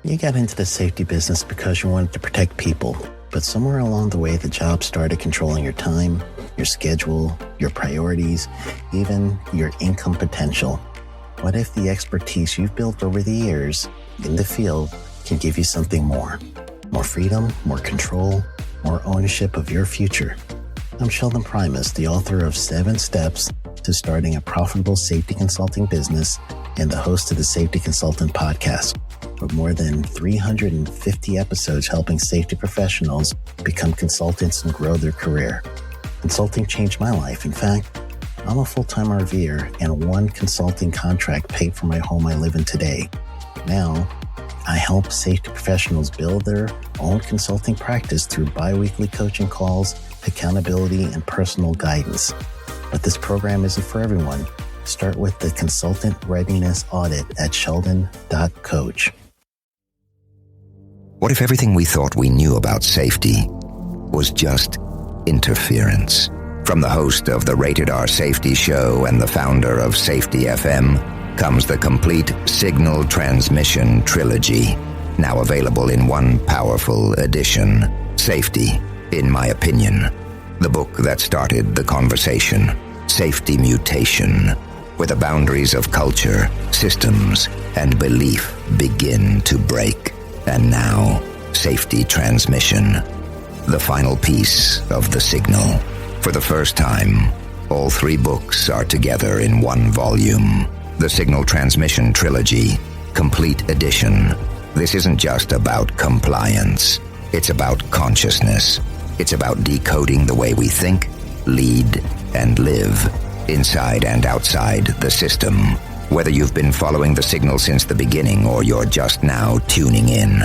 You got into the safety business because you wanted to protect people, but somewhere along the way, the job started controlling your time, your schedule, your priorities, even your income potential. What if the expertise you've built over the years in the field can give you something more? More freedom, more control, more ownership of your future. I'm Sheldon Primus, the author of 7 Steps to Starting a Profitable Safety Consulting Business and the host of the Safety Consultant Podcast, with more than 350 episodes helping safety professionals become consultants and grow their career. Consulting changed my life. In fact, I'm a full-time RVer, and one consulting contract paid for my home I live in today. Now, I help safety professionals build their own consulting practice through bi-weekly coaching calls, accountability, and personal guidance. But this program isn't for everyone. Start with the Consultant Readiness Audit at sheldon.coach. What if everything we thought we knew about safety was just interference? From the host of the Rated R Safety Show and the founder of Safety FM comes the complete Signal Transmission Trilogy, now available in one powerful edition. Safety, in my opinion, the book that started the conversation. Safety Mutation, where the boundaries of culture, systems, and belief begin to break. And now, Safety Transmission, the final piece of the signal. For the first time, all 3 books are together in one volume. The Signal Transmission Trilogy, Complete Edition. This isn't just about compliance. It's about consciousness. It's about decoding the way we think, lead, and live, inside and outside the system. Whether you've been following the signal since the beginning or you're just now tuning in,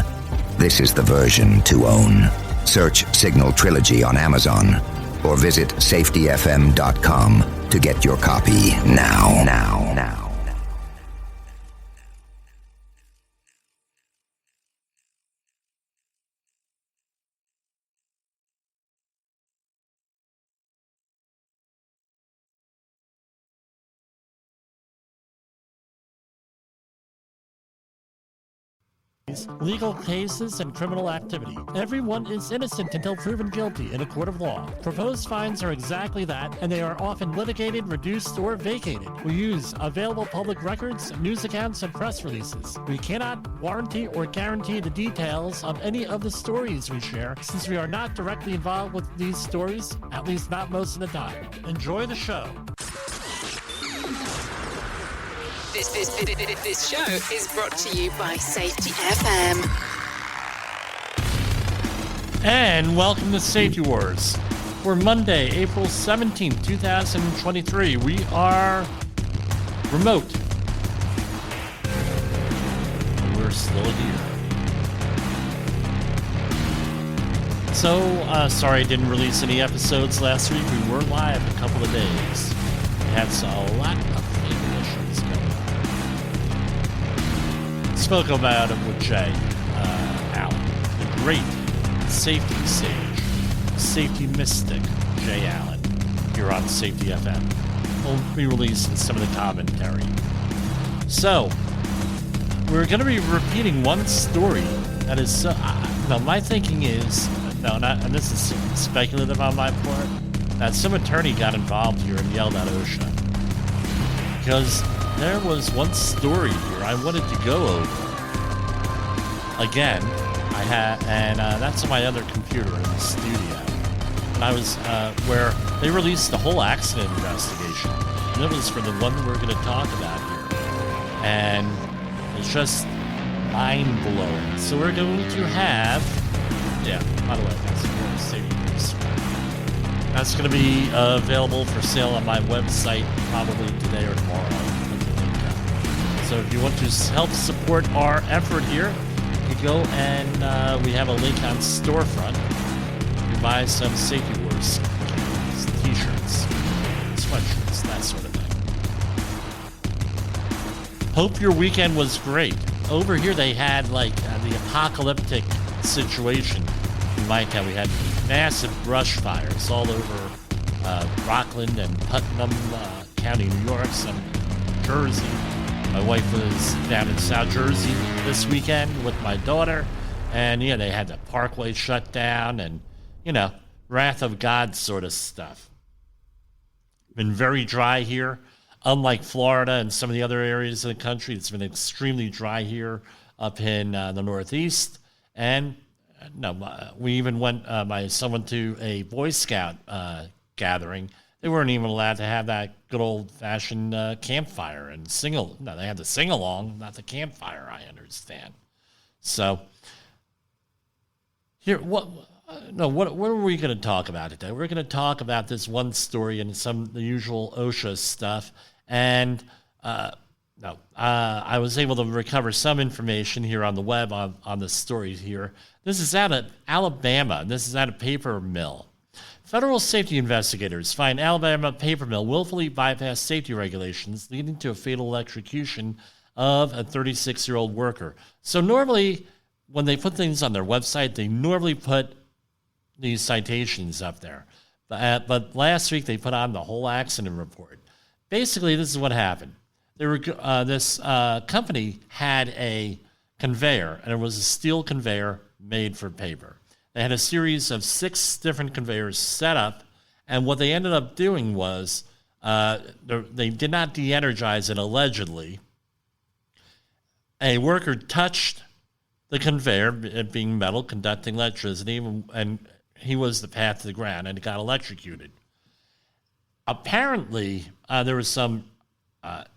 this is the version to own. Search Signal Trilogy on Amazon or visit safetyfm.com to get your copy now. Legal cases and criminal activity. Everyone is innocent until proven guilty in a court of law. Proposed fines are exactly that, and they are often litigated, reduced, or vacated. We use available public records, news accounts, and press releases. We cannot warranty or guarantee the details of any of the stories we share, since we are not directly involved with these stories, at least not most of the time. Enjoy the show. This show is brought to you by Safety FM. And welcome to Safety Wars. For Monday, April 17th, 2023, we are remote. And we're still here. So, sorry I didn't release any episodes last week. We were live a couple of days. We had a lot of legal issues going on. Spoke about it with Jay Allen, the great safety sage, safety mystic, Jay Allen, here on Safety FM. We'll be releasing some of the commentary. So, we're going to be repeating one story that is, my thinking is, and this is speculative on my part, that some attorney got involved here and yelled at OSHA. Because there was one story here I wanted to go over. Again, that's on my other computer in the studio. And I was, where they released the whole accident investigation. And it was for the one we're going to talk about here. And it's just mind-blowing. So we're going to have, by the way, that's safety news. That's going to be available for sale on my website probably today or tomorrow. So if you want to help support our effort here, you go and we have a link on Storefront. You buy some Safety Wars t-shirts, sweatshirts, that sort of thing. Hope your weekend was great. Over here they had the apocalyptic situation in my town. We had massive brush fires all over Rockland and Putnam County, New York, some Jersey. My wife was down in South Jersey this weekend with my daughter, and they had the parkway shut down and, wrath of God sort of stuff. Been very dry here. Unlike Florida and some of the other areas of the country, it's been extremely dry here up in the Northeast. And we even went, my son went to a Boy Scout gathering. They weren't even allowed to have that good old-fashioned campfire and they had the sing-along, not the campfire, I understand. So, here, what are we going to talk about today? We're going to talk about this one story and the usual OSHA stuff. And I was able to recover some information here on the web on the story here. This is out of Alabama. This is out of papermill. Federal safety investigators find Alabama papermill willfully bypassed safety regulations, leading to a fatal electrocution of a 36-year-old worker. So normally, when they put things on their website, they normally put these citations up there. But last week, they put on the whole accident report. Basically, this is what happened. This company had a conveyor, and it was a steel conveyor made for paper. They had a series of 6 different conveyors set up, and what they ended up doing was they did not de-energize it, allegedly. A worker touched the conveyor, it being metal, conducting electricity, and he was the path to the ground, and it got electrocuted. Apparently, there was some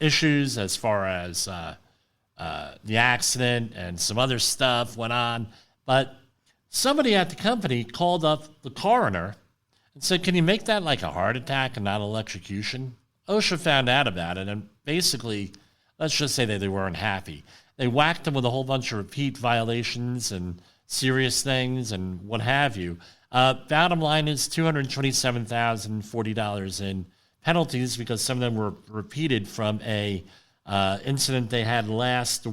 issues as far as the accident and some other stuff went on, but somebody at the company called up the coroner and said, "Can you make that like a heart attack and not electrocution?" OSHA found out about it, and basically, let's just say that they weren't happy. They whacked him with a whole bunch of repeat violations and serious things and what have you. Bottom line is $227,040 in penalties because some of them were repeated from a incident they had last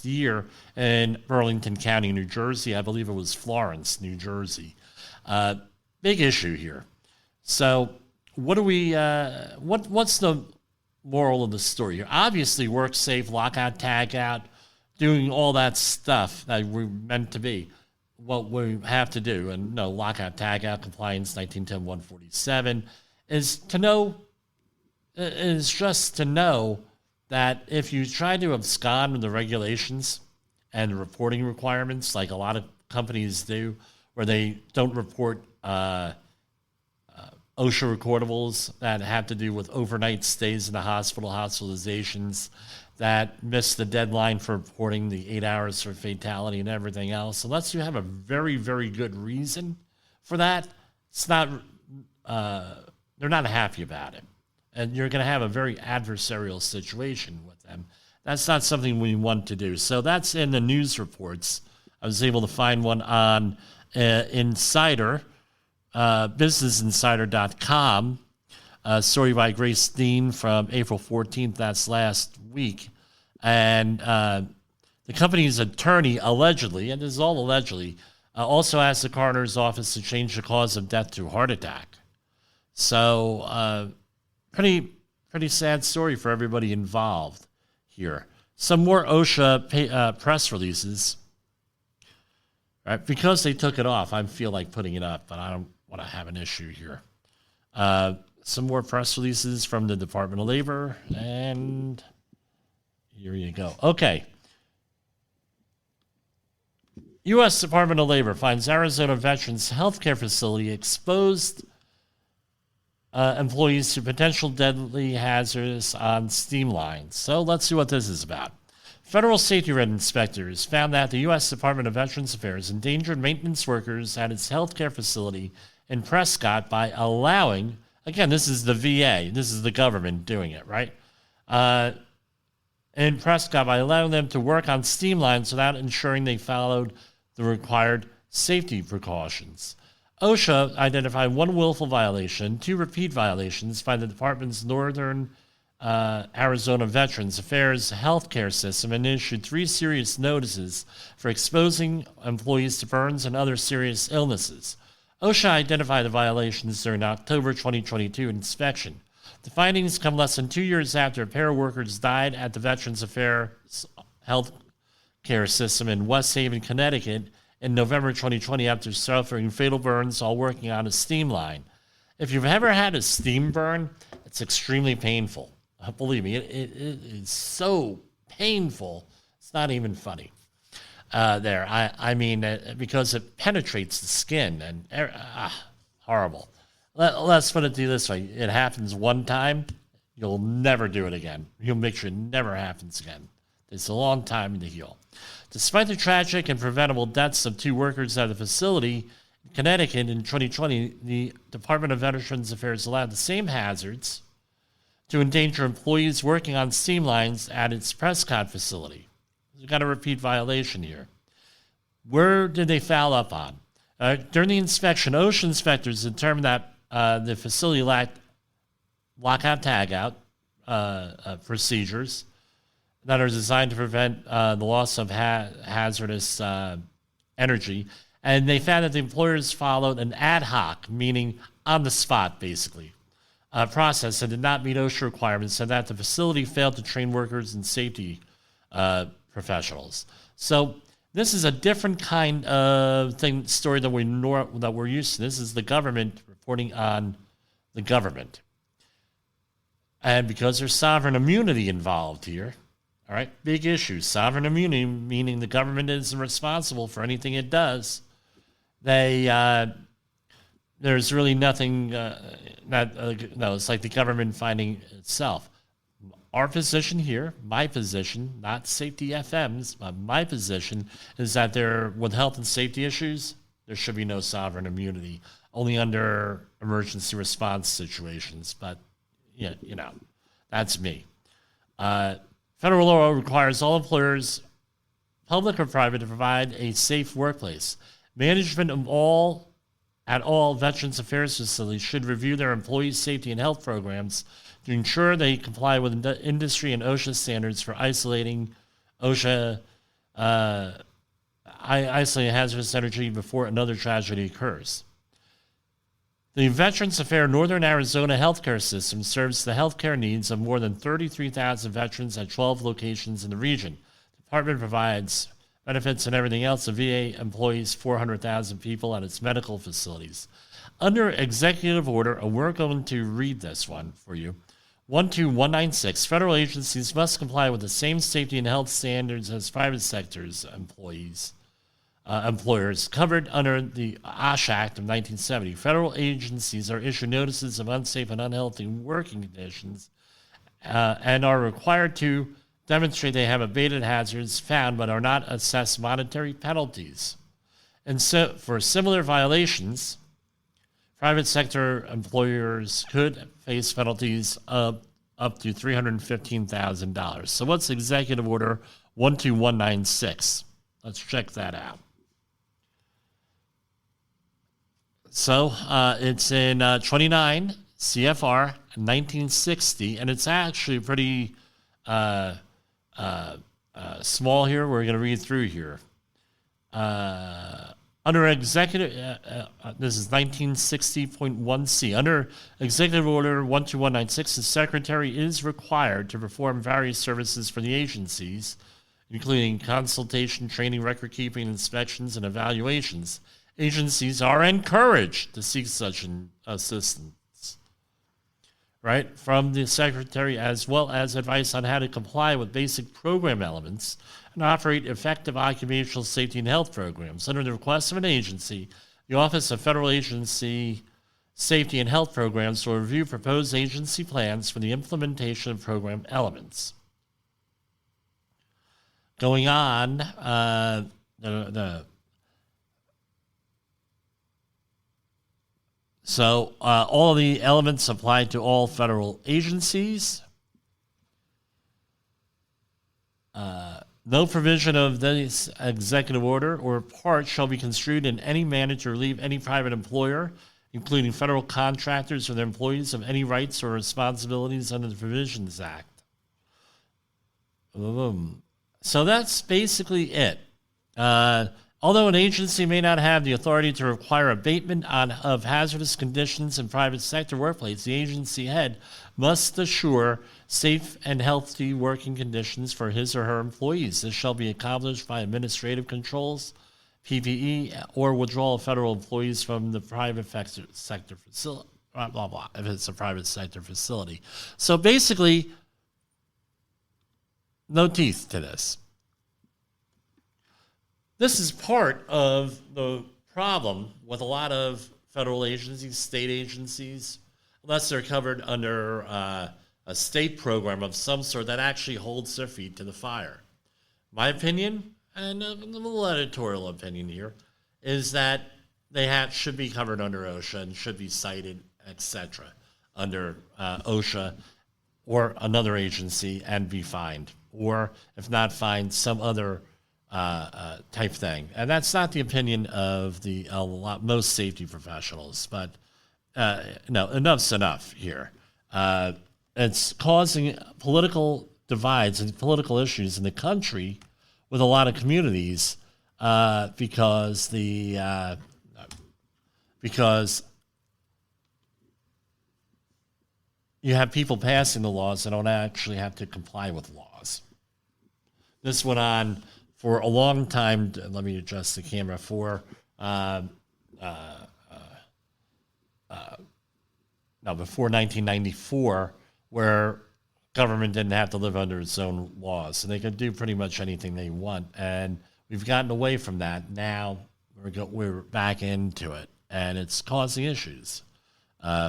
year in Burlington County, New Jersey. I believe it was Florence, New Jersey. Big issue here. So what do we, what's the moral of the story here? Obviously, work safe, lockout, tag out, doing all that stuff that we're meant to be. What we have to do, and lockout, tag out, compliance, 1910-147, is just to know that if you try to abscond from the regulations and the reporting requirements, like a lot of companies do, where they don't report OSHA recordables that have to do with overnight stays in the hospital, hospitalizations, that miss the deadline for reporting the 8 hours for fatality and everything else. Unless you have a very, very good reason for that, it's not. They're not happy about it, and you're going to have a very adversarial situation with them. That's not something we want to do. So that's in the news reports. I was able to find one on Insider, businessinsider.com. Story by Grace Dean from April 14th, that's last week. And the company's attorney allegedly, and this is all allegedly, also asked the coroner's office to change the cause of death to heart attack. So pretty sad story for everybody involved here. Some more OSHA press releases. Right, because they took it off, I feel like putting it up, but I don't want to have an issue here. Some more press releases from the Department of Labor, and here you go. Okay. U.S. Department of Labor finds Arizona Veterans Healthcare Facility exposed employees to potential deadly hazards on steam lines. So let's see what this is about. Federal safety red inspectors found that the U.S. Department of Veterans Affairs endangered maintenance workers at its healthcare facility in Prescott by allowing, again, this is the VA, this is the government doing it, right? In Prescott, by allowing them to work on steam lines without ensuring they followed the required safety precautions. OSHA identified 1 willful violation, 2 repeat violations by the department's Northern Arizona Veterans Affairs healthcare system and issued 3 serious notices for exposing employees to burns and other serious illnesses. OSHA identified the violations during October 2022 inspection. The findings come less than 2 years after a pair of workers died at the Veterans Affairs Health Care System in West Haven, Connecticut in November 2020 after suffering fatal burns while working on a steam line. If you've ever had a steam burn, it's extremely painful. Believe me, it is so painful. It's not even funny. I mean, because it penetrates the skin and horrible. Let's put it to you this way. It happens one time, you'll never do it again. You'll make sure it never happens again. It's a long time to heal. Despite the tragic and preventable deaths of 2 workers at the facility in Connecticut in 2020, the Department of Veterans Affairs allowed the same hazards to endanger employees working on steam lines at its Prescott facility. We've got a repeat violation here. Where did they foul up on? During the inspection, OSHA inspectors determined that the facility lacked lockout-tagout procedures that are designed to prevent the loss of hazardous energy. And they found that the employers followed an ad hoc, meaning on the spot, basically, process that did not meet OSHA requirements, and that the facility failed to train workers and safety professionals. So this is a different kind of story that we're used to. This is the government reporting on the government. And because there's sovereign immunity involved here, all right, big issue. Sovereign immunity, meaning the government isn't responsible for anything it does. There's really nothing it's like the government finding itself. Our position here, my position, not Safety FM's, but my position is that with health and safety issues, there should be no sovereign immunity, only under emergency response situations. But, that's me. Federal law requires all employers, public or private, to provide a safe workplace. Management at all Veterans Affairs facilities should review their employees' safety and health programs to ensure they comply with industry and OSHA standards for isolating isolating hazardous energy before another tragedy occurs. The Veterans Affairs Northern Arizona healthcare system serves the healthcare needs of more than 33,000 veterans at 12 locations in the region. The department provides benefits and everything else. The VA employs 400,000 people at its medical facilities. Under executive order, and we're going to read this one for you, 12196, federal agencies must comply with the same safety and health standards as private sector's employers covered under the OSH Act of 1970. Federal agencies are issued notices of unsafe and unhealthy working conditions and are required to demonstrate they have abated hazards found but are not assessed monetary penalties. And so for similar violations, private sector employers could face penalties of up to $315,000. So what's Executive Order 12196? Let's check that out. So it's in 29 CFR 1960, and it's actually pretty small here. We're going to read through here. Under executive, this is 1960.1C. Under Executive Order 12196, the Secretary is required to perform various services for the agencies, including consultation, training, record keeping, inspections, and evaluations. Agencies are encouraged to seek such assistance, right, from the Secretary, as well as advice on how to comply with basic program elements and operate effective occupational safety and health programs. Under the request of an agency, the Office of Federal Agency Safety and Health Programs will review proposed agency plans for the implementation of program elements. Going on, So all of the elements apply to all federal agencies. No provision of this executive order or part shall be construed in any manner to relieve any private employer, including federal contractors or their employees, of any rights or responsibilities under the Provisions Act. So that's basically it. Although an agency may not have the authority to require abatement of hazardous conditions in private sector workplace, the agency head must assure safe and healthy working conditions for his or her employees. This shall be accomplished by administrative controls, PPE, or withdrawal of federal employees from the private sector facility, blah, blah, blah, if it's a private sector facility. So basically, no teeth to this. This is part of the problem with a lot of federal agencies, state agencies, unless they're covered under a state program of some sort that actually holds their feet to the fire. My opinion, and a little editorial opinion here, is that they should be covered under OSHA and should be cited, etc., under OSHA or another agency and be fined, or if not fined, some other type thing. And that's not the opinion of most safety professionals, but no, enough's enough here. It's causing political divides and political issues in the country with a lot of communities because you have people passing the laws that don't actually have to comply with laws. This went on for a long time. Let me adjust the camera before 1994, where government didn't have to live under its own laws, so they could do pretty much anything they want. And we've gotten away from that. Now we're back into it, and it's causing issues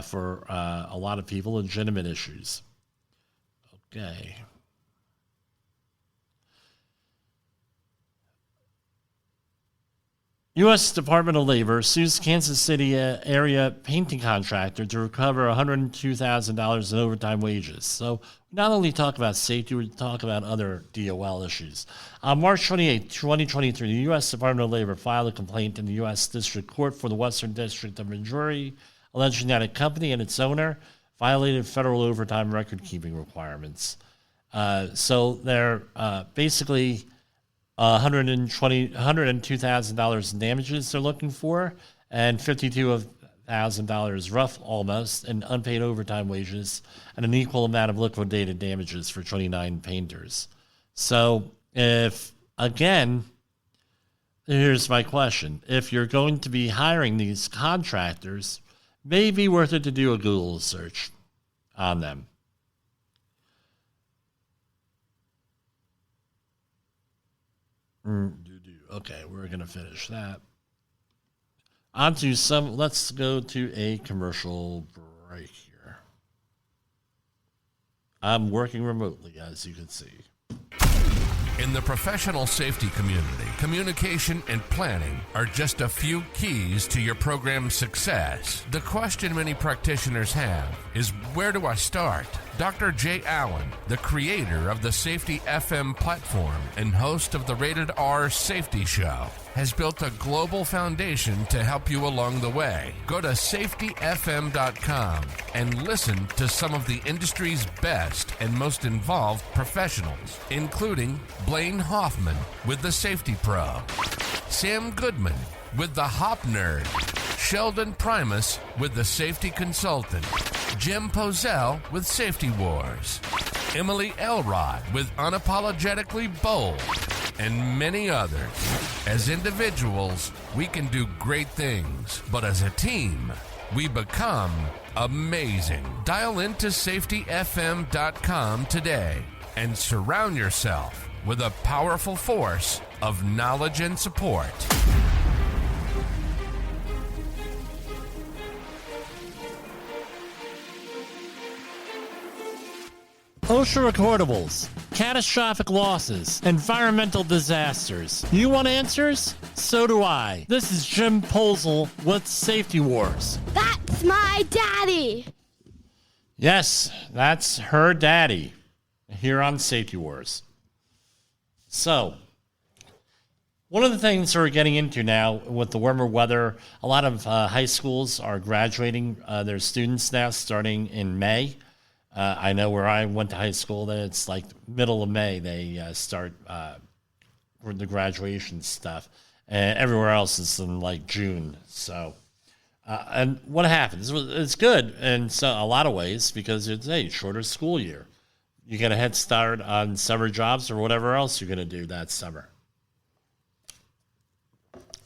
for a lot of people, legitimate issues. Okay. U.S. Department of Labor sues Kansas City area painting contractor to recover $102,000 in overtime wages. So we not only talk about safety, we talk about other DOL issues. On March 28, 2023, the U.S. Department of Labor filed a complaint in the U.S. District Court for the Western District of Missouri, alleging that a company and its owner violated federal overtime record-keeping requirements. So they're basically $102,000 in damages they're looking for, and $52,000 rough almost in unpaid overtime wages, and an equal amount of liquidated damages for 29 painters. So here's my question. If you're going to be hiring these contractors, may be worth it to do a Google search on them. Okay, we're going to finish that. Let's go to a commercial break here. I'm working remotely, as you can see. In the professional safety community, communication and planning are just a few keys to your program's success. The question many practitioners have is, where do I start? Dr. Jay Allen, the creator of the Safety FM platform and host of the Rated R Safety Show, has built a global foundation to help you along the way. Go to safetyfm.com and listen to some of the industry's best and most involved professionals, including Blaine Hoffman with the Safety Pro, Sam Goodman with the Hop Nerd, Sheldon Primus with the Safety Consultant, Jim Pozell with Safety Wars, Emily Elrod with Unapologetically Bold, and many others. As individuals, we can do great things, but as a team, we become amazing. Dial into safetyfm.com today and surround yourself with a powerful force of knowledge and support. OSHA recordables, catastrophic losses, environmental disasters. You want answers? So do I. This is Jim Pozell with Safety Wars. That's my daddy. Yes, that's her daddy here on Safety Wars. So, one of the things we're getting into now with the warmer weather, a lot of high schools are graduating their students now starting in May. I know where I went to high school that it's like middle of May they start the graduation stuff. and everywhere else is in like June. So, and what happens? It's good in a lot of ways because it's a shorter school year. You get a head start on summer jobs or whatever else you're going to do that summer.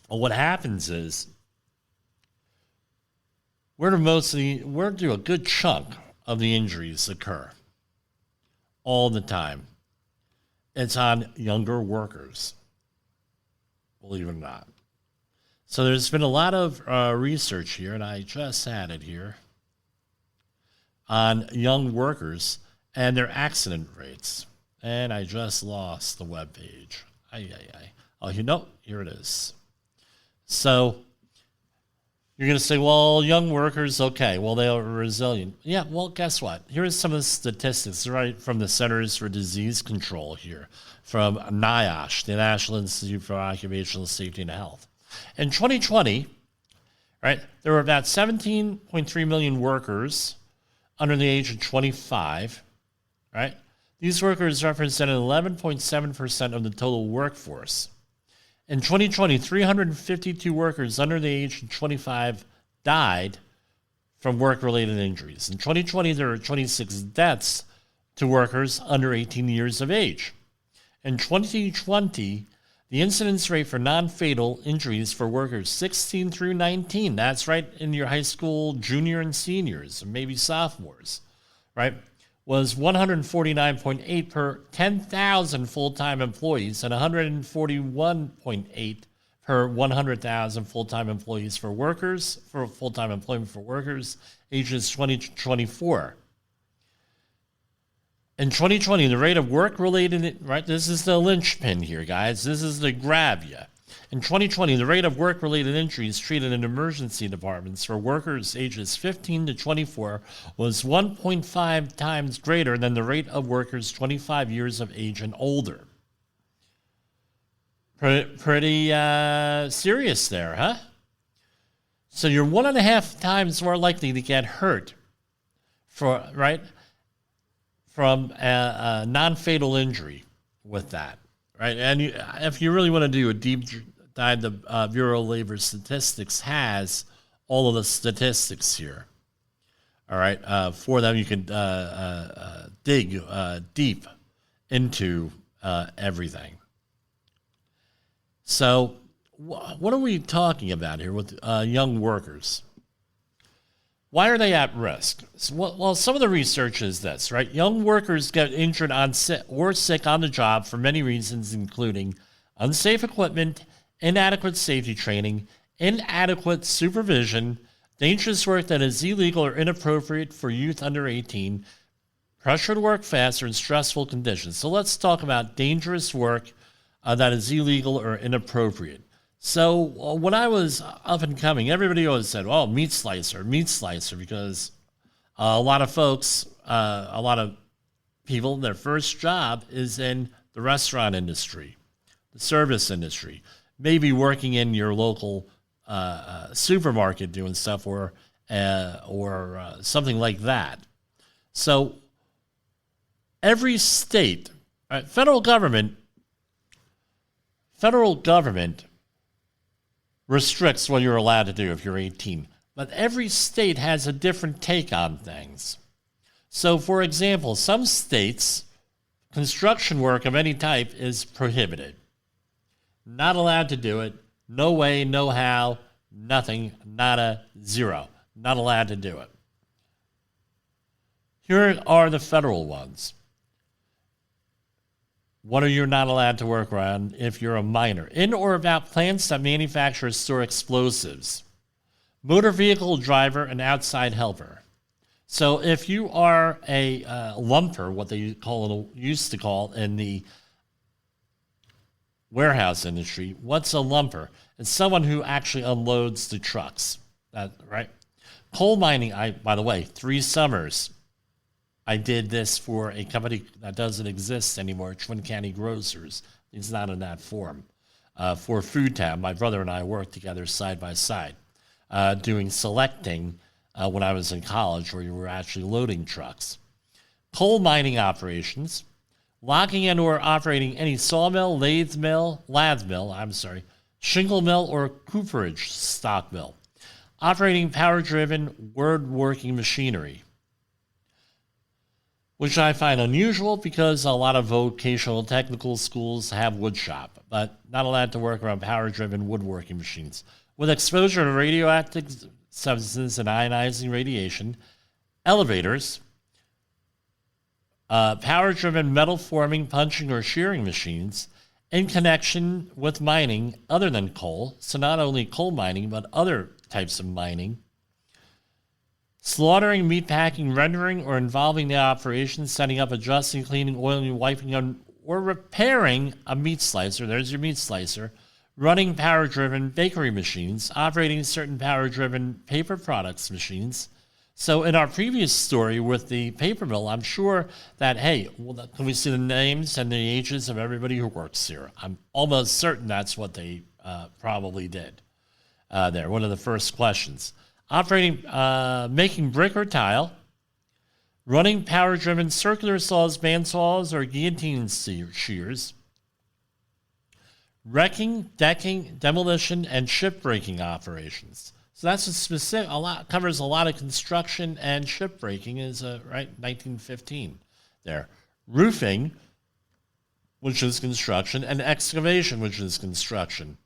Well, what happens is where do a good chunk of the injuries occur all the time? It's on younger workers, believe it or not. So there's been a lot of research here, and I just had it here, on young workers and their accident rates. And I just lost the webpage. Oh, here it is. So you're going to say, well, young workers, okay, well, they are resilient. Yeah, well, guess what? Here's some of the statistics right from the Centers for Disease Control here, from NIOSH, the National Institute for Occupational Safety and Health. In 2020, right, there were about 17.3 million workers under the age of 25, right? These workers represented 11.7% of the total workforce. In 2020, 352 workers under the age of 25 died from work-related injuries. In 2020, there were 26 deaths to workers under 18 years of age. In 2020, the incidence rate for non-fatal injuries for workers 16 through 19, that's right in your high school junior and seniors, and maybe sophomores, right, was 149.8 per 10,000 full-time employees and 141.8 per 100,000 full-time employees for full-time employment for workers ages 20 to 24. In 2020, the rate of work-related, right, this is the linchpin here, guys. This is the grab you. In 2020, the rate of work-related injuries treated in emergency departments for workers ages 15 to 24 was 1.5 times greater than the rate of workers 25 years of age and older. Pretty serious there, huh? So you're 1.5 times more likely to get hurt from a non-fatal injury with that, right? And if you really want to do a deep dive, the Bureau of Labor Statistics has all of the statistics here. All right, for them you can dig deep into everything. So what are we talking about here with young workers? Why are they at risk? Well, some of the research is this, right? Young workers get injured or sick on the job for many reasons, including unsafe equipment, inadequate safety training, inadequate supervision, dangerous work that is illegal or inappropriate for youth under 18, pressure to work faster, and stressful conditions. So let's talk about dangerous work that is illegal or inappropriate. So when I was up and coming, everybody always said, oh, meat slicer, because a lot of folks, a lot of people, their first job is in the restaurant industry, the service industry, maybe working in your local supermarket doing stuff or something like that. So every state, federal government restricts what you're allowed to do if you're 18. But every state has a different take on things. So, for example, some states, construction work of any type is prohibited. Not allowed to do it. No way, no how, nothing, nada, zero. Not allowed to do it. Here are the federal ones. What are you not allowed to work around if you're a minor? In or about plants that manufacture or store explosives. Motor vehicle driver and outside helper. So if you are a lumper, what they used to call in the warehouse industry, what's a lumper? It's someone who actually unloads the trucks, right? Coal mining, by the way, 3 summers. I did this for a company that doesn't exist anymore, Twin County Grocers. It's not in that form. For Food Town, my brother and I worked together side by side, doing selecting when I was in college, where you were actually loading trucks. Coal mining operations, locking and or operating any sawmill, lathe mill, shingle mill, or cooperage stock mill, operating power-driven woodworking machinery, which I find unusual because a lot of vocational technical schools have wood shop, but not allowed to work around power-driven woodworking machines. With exposure to radioactive substances and ionizing radiation, elevators, power-driven metal forming, punching, or shearing machines, in connection with mining other than coal, so not only coal mining, but other types of mining, slaughtering, meat packing, rendering, or involving the operation, setting up, adjusting, cleaning, oiling, wiping, or repairing a meat slicer. There's your meat slicer. Running power-driven bakery machines, operating certain power-driven paper products machines. So in our previous story with the paper mill, I'm sure that, hey, well, can we see the names and the ages of everybody who works here? I'm almost certain that's what they probably did there. One of the first questions. Operating, making brick or tile, running power-driven circular saws, bandsaws, or guillotine shears, wrecking, decking, demolition, and shipbreaking operations. So that's covers a lot of construction, and shipbreaking is right 1915 there. Roofing, which is construction, and excavation, which is construction.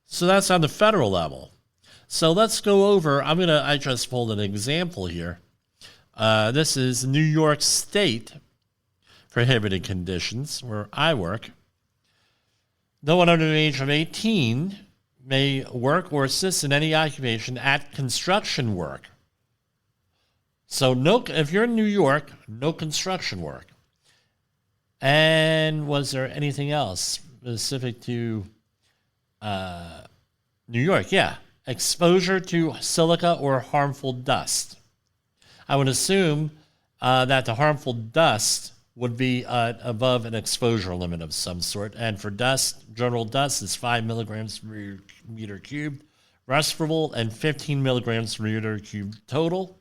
So that's on the federal level. So let's go over, I just pulled an example here. This is New York State prohibited conditions where I work. No one under the age of 18 may work or assist in any occupation at construction work. So if you're in New York, no construction work. And was there anything else specific to New York? Yeah. Exposure to silica or harmful dust. I would assume that the harmful dust would be above an exposure limit of some sort. And for dust, general dust is 5 milligrams per meter cubed, respirable, and 15 milligrams per meter cubed total.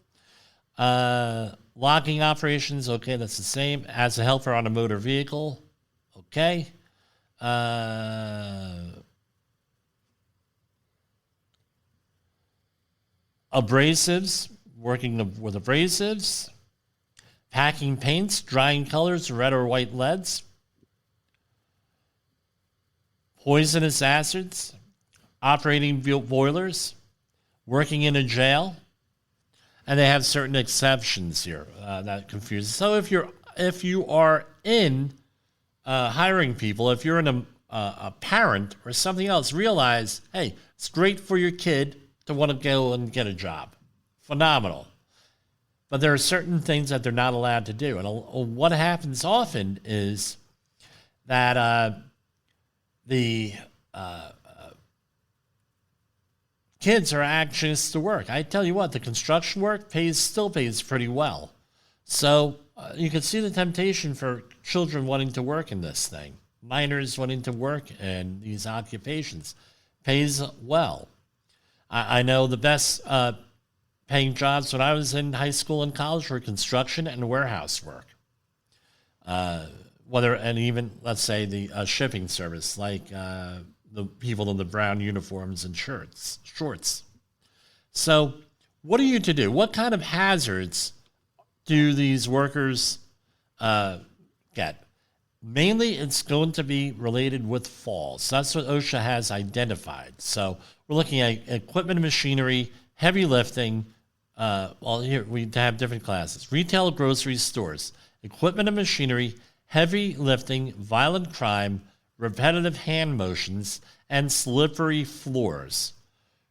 Logging operations, okay, that's the same. As a helper on a motor vehicle, okay. Abrasives, working with abrasives. Packing paints, drying colors, red or white leads. Poisonous acids, operating boilers, working in a jail. And they have certain exceptions here that confuses. So if you are in hiring people, if you're in a parent or something else, realize, hey, it's great for your kid to want to go and get a job. Phenomenal. But there are certain things that they're not allowed to do. And what happens often is that the kids are anxious to work. I tell you what, the construction work still pays pretty well. So you can see the temptation for children wanting to work in this thing. Minors wanting to work in these occupations. Pays well. I know the best paying jobs when I was in high school and college were construction and warehouse work. And even, let's say, the shipping service, like the people in the brown uniforms and shorts. So what are you to do? What kind of hazards do these workers get? Mainly, it's going to be related with falls. That's what OSHA has identified. So we're looking at equipment and machinery, heavy lifting. Here we have different classes. Retail, grocery stores, equipment and machinery, heavy lifting, violent crime, repetitive hand motions, and slippery floors.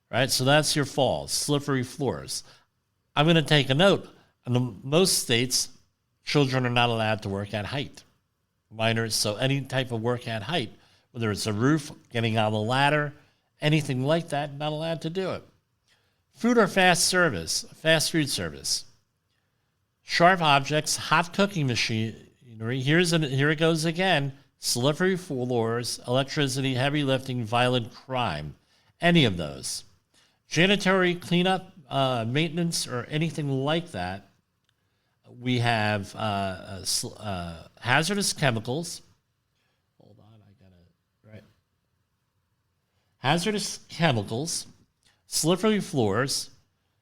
Right? So that's your falls, slippery floors. I'm going to take a note. In most states, children are not allowed to work at height. Minors, so any type of work at height, whether it's a roof, getting on the ladder, anything like that, not allowed to do it. Food or fast food service. Sharp objects, hot cooking machinery. Here it goes again. Slippery floors, electricity, heavy lifting, violent crime. Any of those. Janitorial cleanup, maintenance, or anything like that. We have hazardous chemicals. Hold on, hazardous chemicals, slippery floors,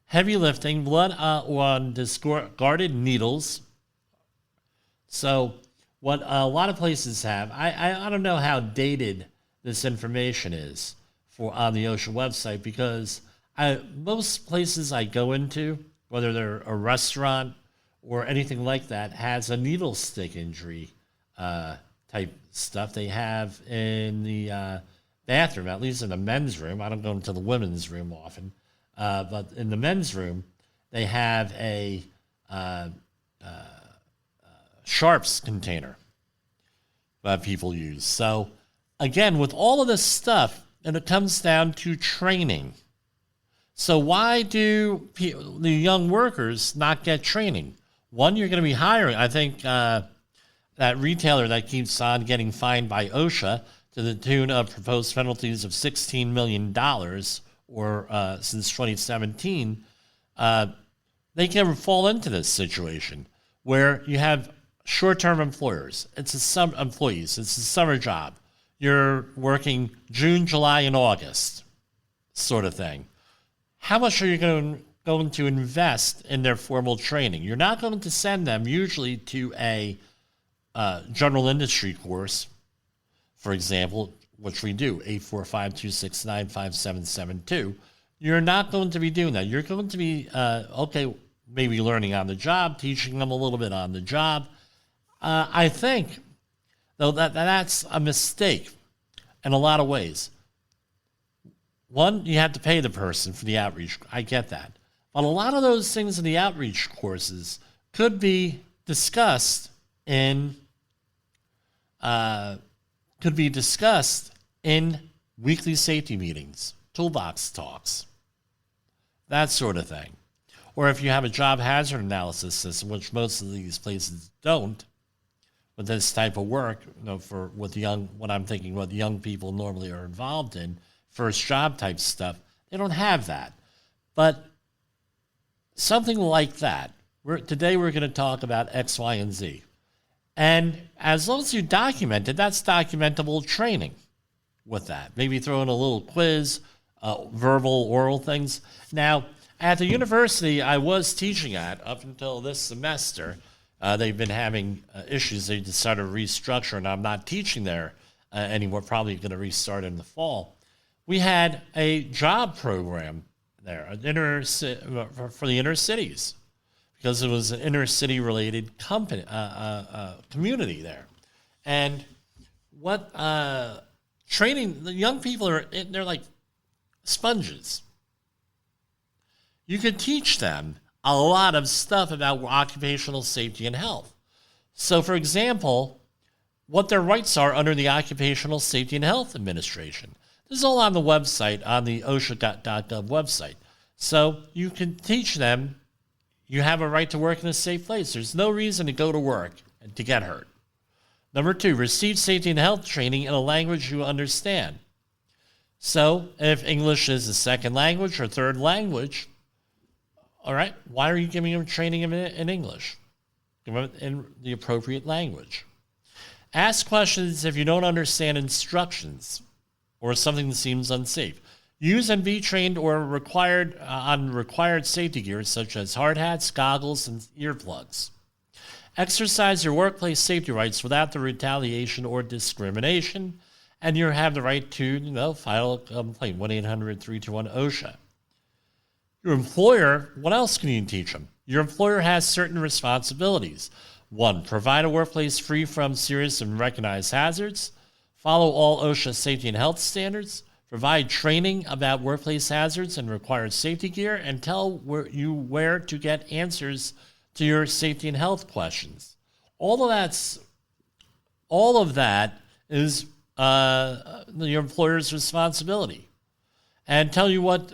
heavy lifting, blood on discarded needles. So what a lot of places have, I don't know how dated this information is on the OSHA website, because most places I go into, whether they're a restaurant or anything like that, has a needle stick injury type stuff. They have in the bathroom, at least in the men's room. I don't go into the women's room often, but in the men's room, they have a sharps container that people use. So again, with all of this stuff, and it comes down to training. So why do the young workers not get training? One, you're going to be hiring. I think that retailer that keeps on getting fined by OSHA to the tune of proposed penalties of $16 million or since 2017, they can fall into this situation where you have short-term employers. It's employees. It's a summer job. You're working June, July, and August sort of thing. How much are you going to invest in their formal training? You're not going to send them usually to a general industry course, for example, which we do, 845-269-5772. You're not going to be doing that. You're going to be, maybe learning on the job, teaching them a little bit on the job. I think, though, that's a mistake in a lot of ways. One, you have to pay the person for the outreach. I get that. But a lot of those things in the outreach courses could be discussed in weekly safety meetings, toolbox talks, that sort of thing. Or if you have a job hazard analysis system, which most of these places don't, with this type of work, what the young people normally are involved in, first job type stuff, they don't have that. But something like that. Today we're going to talk about X, Y, and Z. And as long as you document it, that's documentable training with that. Maybe throw in a little quiz, verbal, oral things. Now, at the university I was teaching at up until this semester, they've been having issues. They decided to restructure, and I'm not teaching there anymore, probably going to restart in the fall. We had a job program there for the inner cities, because it was an inner city related community there. And what training, the young people they're like sponges. You could teach them a lot of stuff about occupational safety and health. So, for example, what their rights are under the Occupational Safety and Health Administration. This is all on the website, on the OSHA.gov website. So you can teach them you have a right to work in a safe place. There's no reason to go to work and to get hurt. Number 2, receive safety and health training in a language you understand. So if English is a second language or third language, all right, why are you giving them training in English? Give them in the appropriate language. Ask questions if you don't understand instructions or something that seems unsafe. Use and be trained or on required safety gear such as hard hats, goggles, and earplugs. Exercise your workplace safety rights without the retaliation or discrimination, and you have the right to file a complaint, 1-800-321-OSHA. Your employer, what else can you teach them? Your employer has certain responsibilities. 1, provide a workplace free from serious and recognized hazards. Follow all OSHA safety and health standards. Provide training about workplace hazards and required safety gear, and tell where to get answers to your safety and health questions. All of that is your employer's responsibility. And tell you what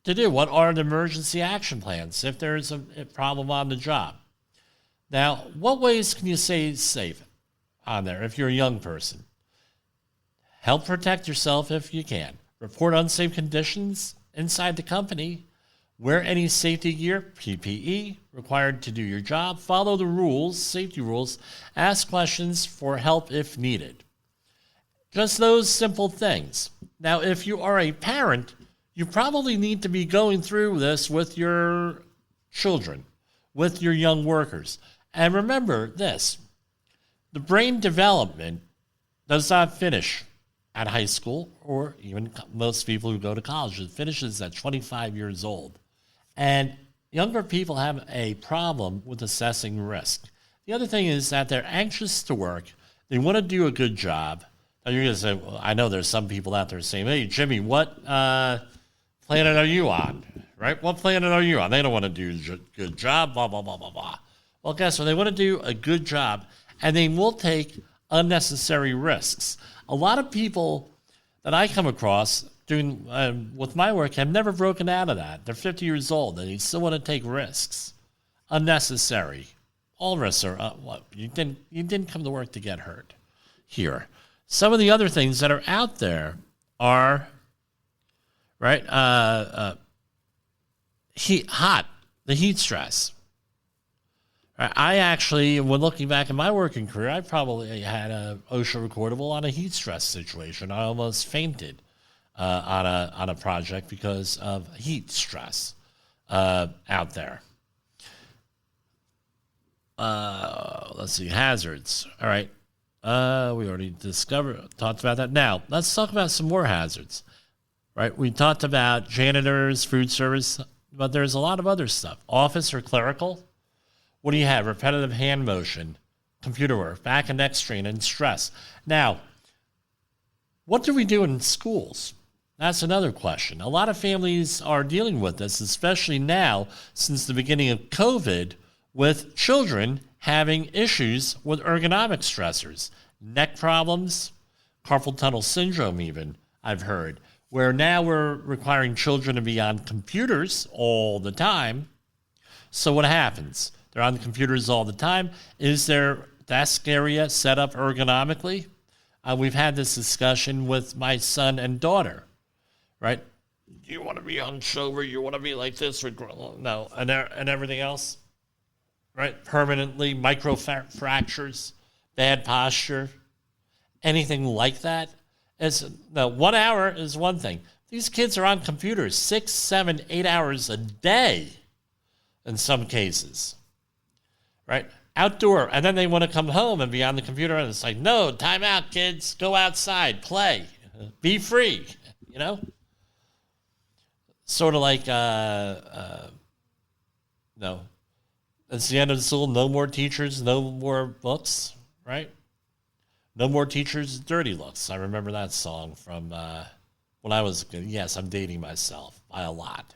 to do. What are the emergency action plans if there's a problem on the job? Now, what ways can you stay safe on there if you're a young person? Help protect yourself if you can. Report unsafe conditions inside the company. Wear any safety gear, PPE, required to do your job. Follow the rules, safety rules. Ask questions for help if needed. Just those simple things. Now, if you are a parent, you probably need to be going through this with your children, with your young workers. And remember this, the brain development does not finish at high school, or even most people who go to college. It finishes at 25 years old. And younger people have a problem with assessing risk. The other thing is that they're anxious to work. They want to do a good job. Now you're going to say, well, I know there's some people out there saying, hey, Jimmy, what planet are you on? Right? What planet are you on? They don't want to do a good job, blah, blah, blah, blah, blah. Well, guess what? They want to do a good job, and they will take unnecessary risks. A lot of people that I come across doing with my work have never broken out of that. They're 50 years old, and they still want to take risks. Unnecessary. All risks are, what? You didn't come to work to get hurt here. Some of the other things that are out there are, right, the heat stress. I actually, when looking back in my working career, I probably had a OSHA recordable on a heat stress situation. I almost fainted on a project because of heat stress out there. Let's see, hazards. All right. We already talked about that. Now, let's talk about some more hazards. Right? We talked about janitors, food service, but there's a lot of other stuff. Office or clerical. What do you have? Repetitive hand motion, computer work, back and neck strain, and stress. Now, what do we do in schools? That's another question. A lot of families are dealing with this, especially now since the beginning of COVID, with children having issues with ergonomic stressors, neck problems, carpal tunnel syndrome even, I've heard, where now we're requiring children to be on computers all the time. So what happens? They're on the computers all the time. Is their desk area set up ergonomically? We've had this discussion with my son and daughter, right? Do you want to be hunched over? You want to be like this? Or no, and everything else, right? Permanently, micro fractures, bad posture, anything like that. Now, 1 hour is one thing. These kids are on computers 6, 7, 8 hours a day in some cases. Right? Outdoor. And then they want to come home and be on the computer. And it's like, no, time out, kids. Go outside. Play. Be free. You know? Sort of like, no. It's the end of the school. No more teachers. No more books. Right? No more teachers. Dirty looks. I remember that song from when I was, yes, I'm dating myself by a lot.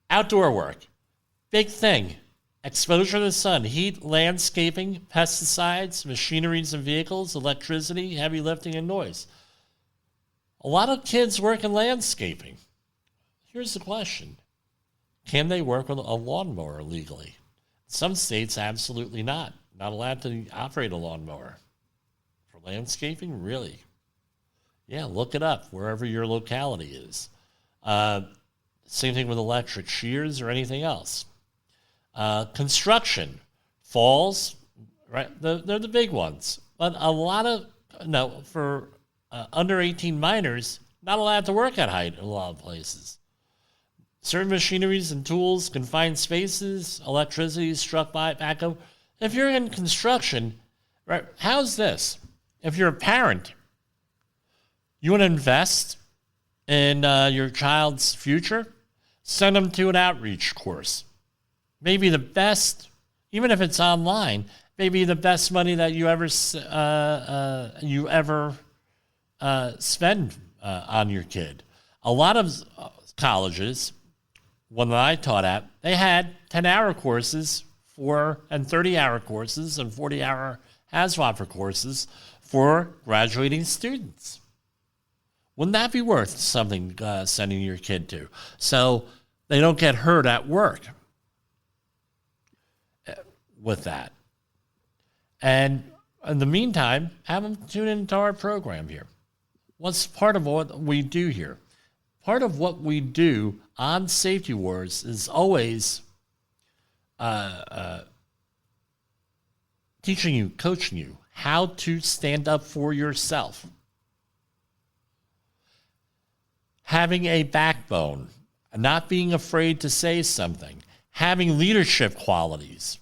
Outdoor work. Big thing. Exposure to the sun, heat, landscaping, pesticides, machineries and vehicles, electricity, heavy lifting, and noise. A lot of kids work in landscaping. Here's the question. Can they work with a lawnmower legally? Some states, absolutely not. Not allowed to operate a lawnmower. For landscaping, really? Yeah, look it up wherever your locality is. Same thing with electric shears or anything else. Construction, falls, right? They're the big ones. But a lot of, for under 18 minors, not allowed to work at height in a lot of places. Certain machineries and tools, confined spaces, electricity struck by backhoe. If you're in construction, right? How's this? If you're a parent, you want to invest in your child's future, send them to an outreach course. Maybe the best, even if it's online, maybe the best money that you ever spend on your kid. A lot of colleges, one that I taught at, they had 10-hour courses and 30-hour courses and 40-hour HAZWOPER courses for graduating students. Wouldn't that be worth something sending your kid to? So they don't get hurt at work with that. And in the meantime, have them tune into our program here. What's part of what we do here? Part of what we do on Safety Wars is always teaching you, coaching you how to stand up for yourself. having a backbone, not being afraid to say something, having leadership qualities.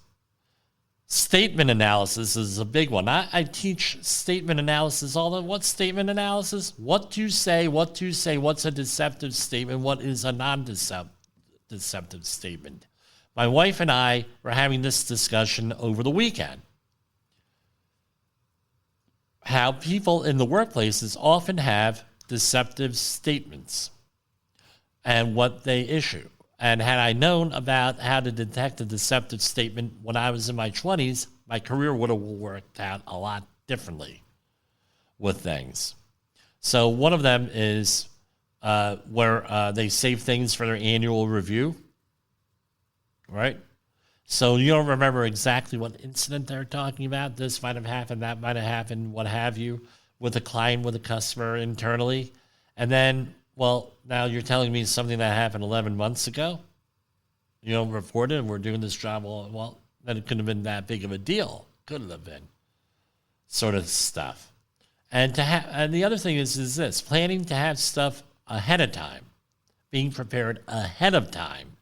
Statement analysis is a big one. I teach statement analysis all the time. What's statement analysis? What to say, what's a deceptive statement, what is a non-deceptive statement. My wife and I were having this discussion over the weekend. How people in the workplaces often have deceptive statements and what they issue. And had I known about how to detect a deceptive statement when I was in my 20s, my career would have worked out a lot differently with things. So one of them is where they save things for their annual review, right? So you don't remember exactly what incident they're talking about. This might have happened, that might have happened, what have you, with a client, with a customer internally. And then, well, now you're telling me something that happened 11 months ago. You don't report it, and we're doing this job. Well, then it couldn't have been that big of a deal. Couldn't have been. Sort of stuff. And the other thing is this, planning to have stuff ahead of time, being prepared ahead of time,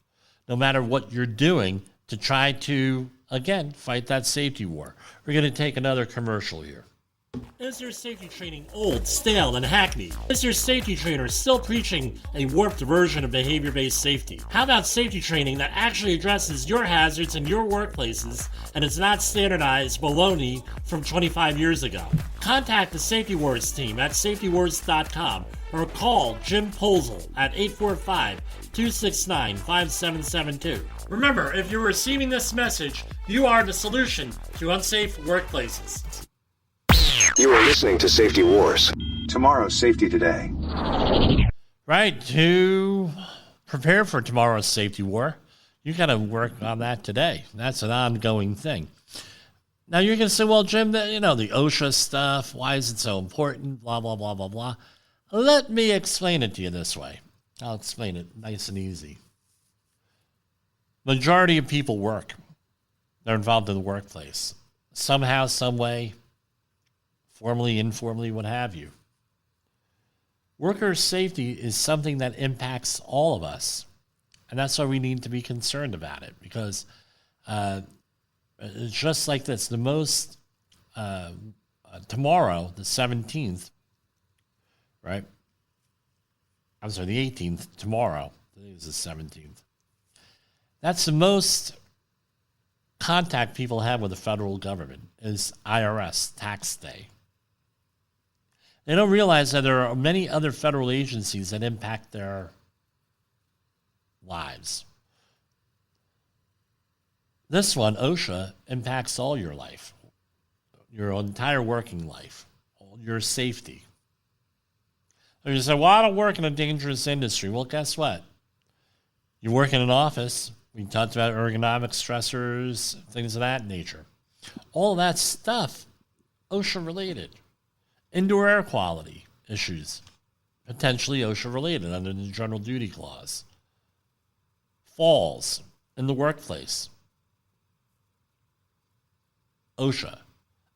no matter what you're doing, to try to, again, fight that safety war. We're going to take another commercial here. Is your safety training old, stale, and hackneyed? Is your safety trainer still preaching a warped version of behavior-based safety? How about safety training that actually addresses your hazards in your workplaces and is not standardized baloney from 25 years ago? Contact the Safety Wars team at safetywars.com or call Jim Posel at 845-269-5772. Remember, if you're receiving this message, you are the solution to unsafe workplaces. You are listening to Safety Wars. Tomorrow's safety today. Right, to prepare for tomorrow's safety war, you got to work on that today. That's an ongoing thing. Now you're going to say, well, Jim, the OSHA stuff, why is it so important? Blah, blah, blah, blah, blah. Let me explain it to you this way. I'll explain it nice and easy. Majority of people work. They're involved in the workplace. Somehow, some way, formally, informally, what have you. Worker safety is something that impacts all of us. And that's why we need to be concerned about it, because it's just like this. The most, tomorrow, the 17th, right? I'm sorry, the 18th, tomorrow. I think it's the 17th. That's the most contact people have with the federal government is IRS, tax day. They don't realize that there are many other federal agencies that impact their lives. This one, OSHA, impacts all your life, your entire working life, your safety. And you say, well, I don't work in a dangerous industry. Well, guess what? You work in an office. We talked about ergonomic stressors, things of that nature. All that stuff, OSHA related. Indoor air quality issues, potentially OSHA related under the general duty clause. Falls in the workplace. OSHA.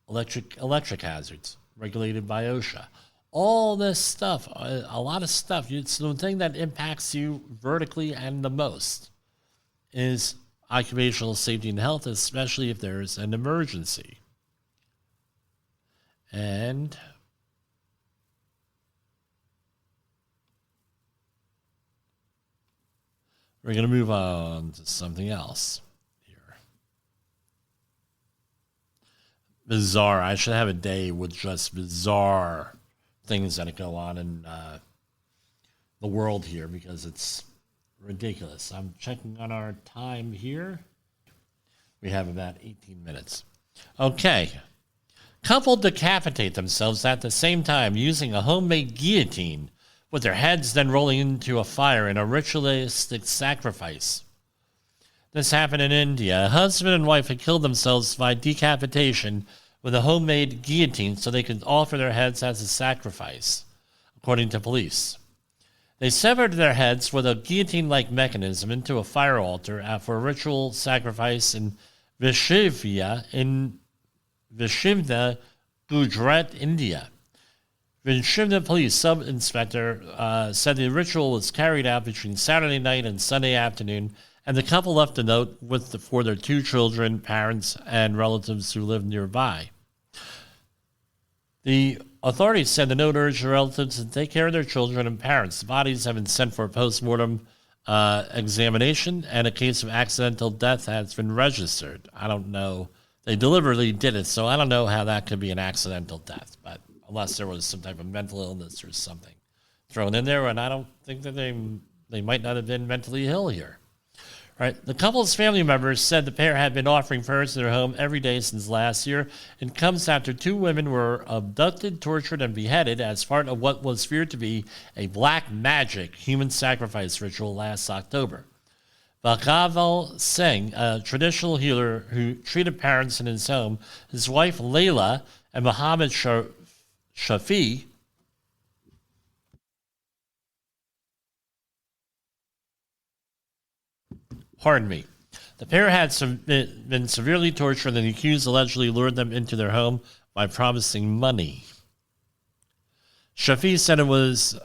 Electric hazards, regulated by OSHA. All this stuff, a lot of stuff. It's the thing that impacts you vertically and the most is occupational safety and health, especially if there's an emergency. And we're going to move on to something else here. Bizarre. I should have a day with just bizarre things that go on in the world here because it's ridiculous. I'm checking on our time here. We have about 18 minutes. Okay. Couple decapitate themselves at the same time using a homemade guillotine, with their heads then rolling into a fire in a ritualistic sacrifice. This happened in India. A husband and wife had killed themselves by decapitation with a homemade guillotine so they could offer their heads as a sacrifice, according to police. They severed their heads with a guillotine-like mechanism into a fire altar for a ritual sacrifice in Vishivya, Gujarat, India. Vinchimna Police Sub-Inspector said the ritual was carried out between Saturday night and Sunday afternoon, and the couple left a note for their 2 children, parents, and relatives who lived nearby. The authorities said the note urged the relatives to take care of their children and parents. The bodies have been sent for a post-mortem examination, and a case of accidental death has been registered. I don't know. They deliberately did it, so I don't know how that could be an accidental death, but unless there was some type of mental illness or something thrown in there, and I don't think that they might not have been mentally ill here. Right. The couple's family members said the pair had been offering prayers in their home every day since last year. It comes after 2 women were abducted, tortured, and beheaded as part of what was feared to be a black magic human sacrifice ritual last October. Bhagaval Singh, a traditional healer who treated parents in his home, his wife Layla, and Muhammad Shafi, the pair had been severely tortured, and the accused allegedly lured them into their home by promising money. Shafi said it was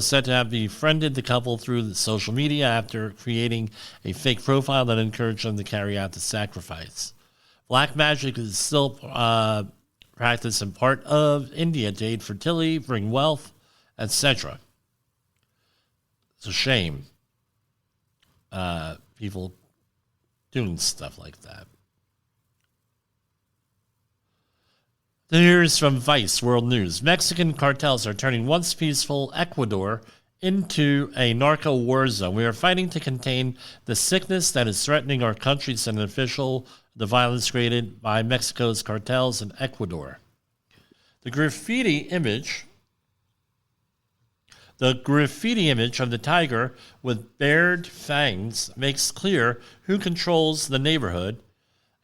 said to have befriended the couple through the social media after creating a fake profile that encouraged them to carry out the sacrifice. Black magic is still practiced in part of India to aid fertility, bring wealth, etc. It's a shame. People doing stuff like that. Here's from Vice World News. Mexican cartels are turning once peaceful Ecuador into a narco war zone. We are fighting to contain the sickness that is threatening our country, said an official. The violence created by Mexico's cartels in Ecuador. The graffiti image of the tiger with bared fangs makes clear who controls the neighborhood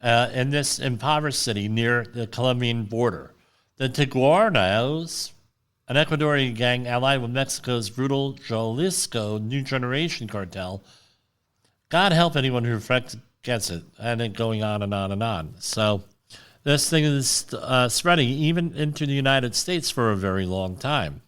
in this impoverished city near the Colombian border. The Tiguanos, an Ecuadorian gang allied with Mexico's brutal Jalisco New Generation cartel. God help anyone who gets it, and it going on and on and on. So this thing is spreading even into the United States for a very long time.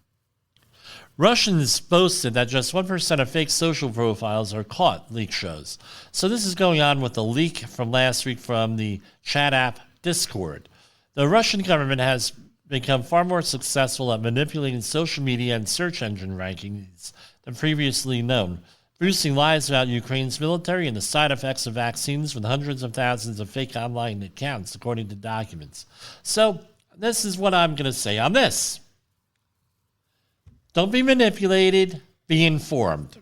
Russians boasted that just 1% of fake social profiles are caught, leak shows. So this is going on with the leak from last week from the chat app Discord. The Russian government has become far more successful at manipulating social media and search engine rankings than previously known, boosting lies about Ukraine's military and the side effects of vaccines with hundreds of thousands of fake online accounts, according to documents. So this is what I'm going to say on this. Don't be manipulated, be informed.